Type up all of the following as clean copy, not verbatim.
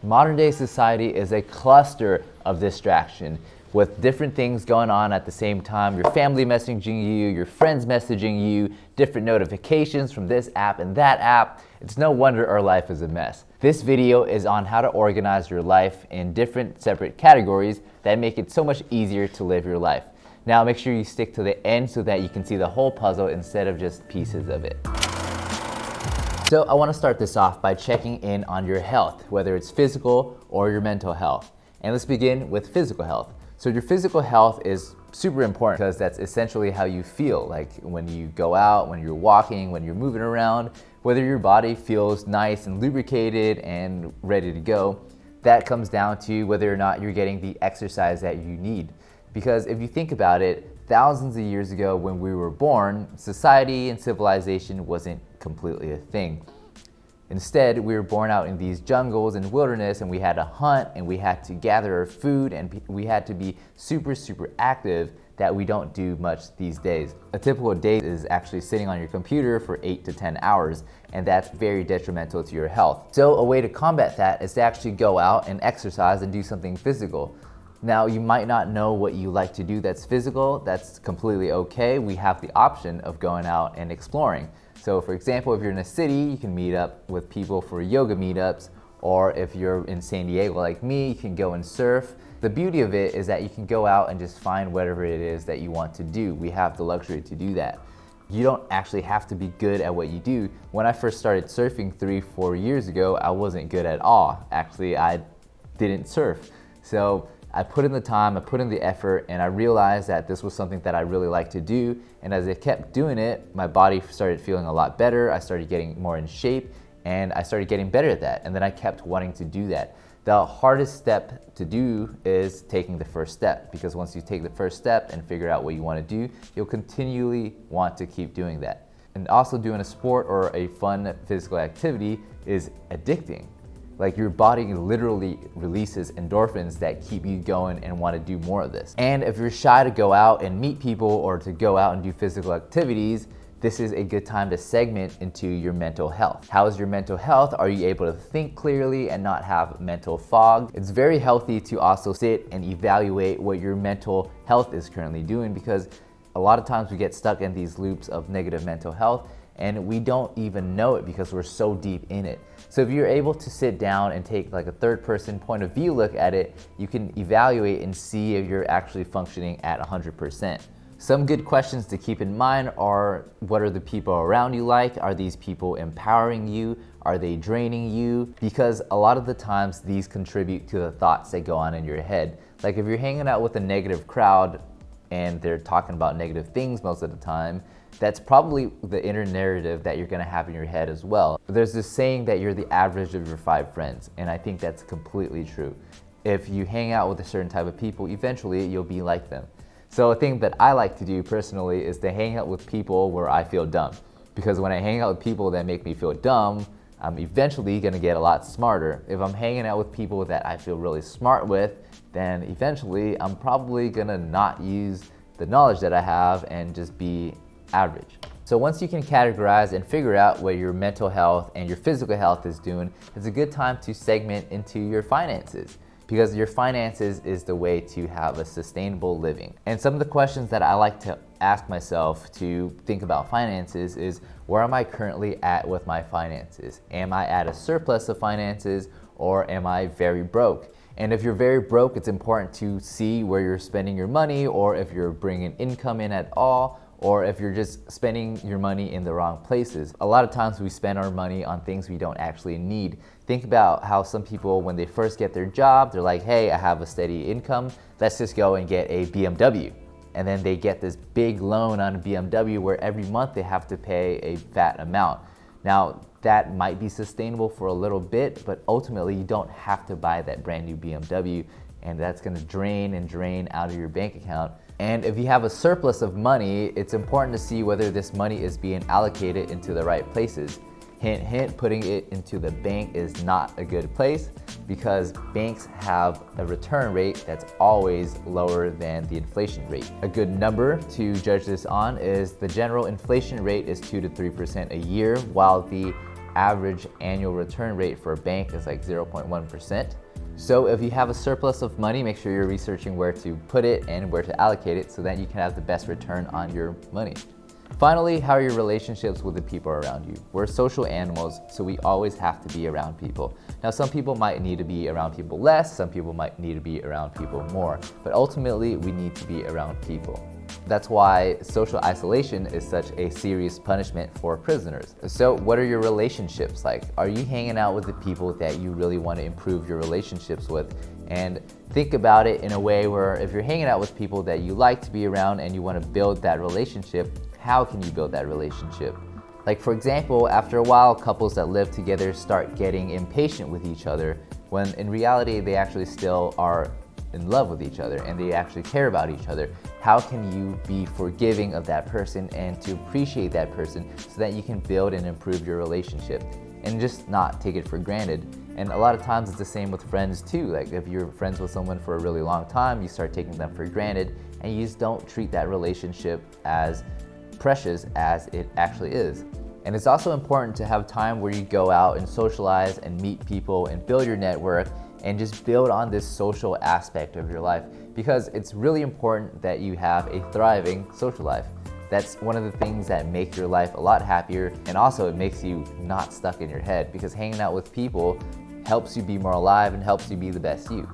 Modern day society is a cluster of distraction with different things going on at the same time. Your family messaging you, your friends messaging you, different notifications from this app and that app. It's no wonder our life is a mess. This video is on how to organize your life in different separate categories that make it so much easier to live your life. Now make sure you stick to the end so that you can see the whole puzzle instead of just pieces of it. So I want to start this off by checking in on your health, whether it's physical or your mental health. And let's begin with physical health. So your physical health is super important because that's essentially how you feel, like when you go out, when you're walking, when you're moving around, whether your body feels nice and lubricated and ready to go. That comes down to whether or not you're getting the exercise that you need. Because if you think about it, thousands of years ago when we were born, society and civilization wasn't completely a thing. Instead, we were born out in these jungles and wilderness, and we had to hunt and we had to gather our food and we had to be super active that we don't do much these days. A typical day is actually sitting on your computer for 8 to 10 hours, and that's very detrimental to your health. So a way to combat that is to actually go out and exercise and do something physical. Now, you might not know what you like to do that's physical. That's completely okay. We have the option of going out and exploring. So for example, if you're in a city, you can meet up with people for yoga meetups, or if you're in San Diego like me, you can go and surf. The beauty of it is that you can go out and just find whatever it is that you want to do. We have the luxury to do that. You don't actually have to be good at what you do. When I first started surfing 3-4 years ago, I wasn't good at all. Actually, I didn't surf. So I put in the time, I put in the effort, and I realized that this was something that I really liked to do. And as I kept doing it, my body started feeling a lot better. I started getting more in shape, and I started getting better at that. And then I kept wanting to do that. The hardest step to do is taking the first step, because once you take the first step and figure out what you want to do, you'll continually want to keep doing that. And also doing a sport or a fun physical activity is addicting. Like your body literally releases endorphins that keep you going and want to do more of this. And if you're shy to go out and meet people or to go out and do physical activities, this is a good time to segment into your mental health. How is your mental health? Are you able to think clearly and not have mental fog? It's very healthy to also sit and evaluate what your mental health is currently doing, because a lot of times we get stuck in these loops of negative mental health and we don't even know it because we're so deep in it. So if you're able to sit down and take like a third person point of view look at it, you can evaluate and see if you're actually functioning at 100%. Some good questions to keep in mind are, what are the people around you like? Are these people empowering you? Are they draining you? Because a lot of the times these contribute to the thoughts that go on in your head. Like if you're hanging out with a negative crowd and they're talking about negative things most of the time, that's probably the inner narrative that you're gonna have in your head as well. There's this saying that you're the average of your 5 friends, and I think that's completely true. If you hang out with a certain type of people, eventually you'll be like them. So a thing that I like to do personally is to hang out with people where I feel dumb. Because when I hang out with people that make me feel dumb, I'm eventually gonna get a lot smarter. If I'm hanging out with people that I feel really smart with, then eventually I'm probably gonna not use the knowledge that I have and just be average. So once you can categorize and figure out what your mental health and your physical health is doing, it's a good time to segment into your finances, because your finances is the way to have a sustainable living. And some of the questions that I like to ask myself to think about finances is, where am I currently at with my finances? Am I at a surplus of finances, or am I very broke? And if you're very broke, it's important to see where you're spending your money, or if you're bringing income in at all, or if you're just spending your money in the wrong places. A lot of times we spend our money on things we don't actually need. Think about how some people, when they first get their job, they're like, hey, I have a steady income, let's just go and get a BMW. And then they get this big loan on a BMW where every month they have to pay a fat amount. Now, that might be sustainable for a little bit, but ultimately you don't have to buy that brand new BMW, and that's gonna drain and drain out of your bank account. And if you have a surplus of money, it's important to see whether this money is being allocated into the right places. Hint, hint, putting it into the bank is not a good place, because banks have a return rate that's always lower than the inflation rate. A good number to judge this on is the general inflation rate is 2 to 3% a year, while the average annual return rate for a bank is like 0.1%. So if you have a surplus of money, make sure you're researching where to put it and where to allocate it so that you can have the best return on your money. Finally, how are your relationships with the people around you? We're social animals, so we always have to be around people. Now, some people might need to be around people less, some people might need to be around people more, but ultimately we need to be around people. That's why social isolation is such a serious punishment for prisoners. So what are your relationships like? Are you hanging out with the people that you really want to improve your relationships with? And think about it in a way where if you're hanging out with people that you like to be around and you want to build that relationship, how can you build that relationship? Like, for example, after a while, couples that live together start getting impatient with each other when in reality they actually still are in love with each other and they actually care about each other. How can you be forgiving of that person and to appreciate that person so that you can build and improve your relationship and just not take it for granted? And a lot of times it's the same with friends too. Like if you're friends with someone for a really long time, you start taking them for granted and you just don't treat that relationship as precious as it actually is. And it's also important to have time where you go out and socialize and meet people and build your network and just build on this social aspect of your life, because it's really important that you have a thriving social life. That's one of the things that make your life a lot happier, and also it makes you not stuck in your head, because hanging out with people helps you be more alive and helps you be the best you.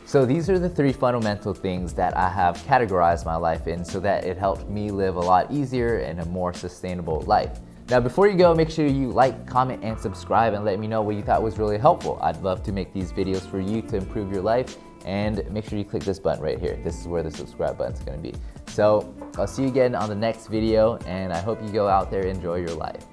So these are the 3 fundamental things that I have categorized my life in so that it helped me live a lot easier and a more sustainable life. Now, before you go, make sure you like, comment, and subscribe and let me know what you thought was really helpful. I'd love to make these videos for you to improve your life, and make sure you click this button right here. This is where the subscribe button is going to be. So I'll see you again on the next video, and I hope you go out there and enjoy your life.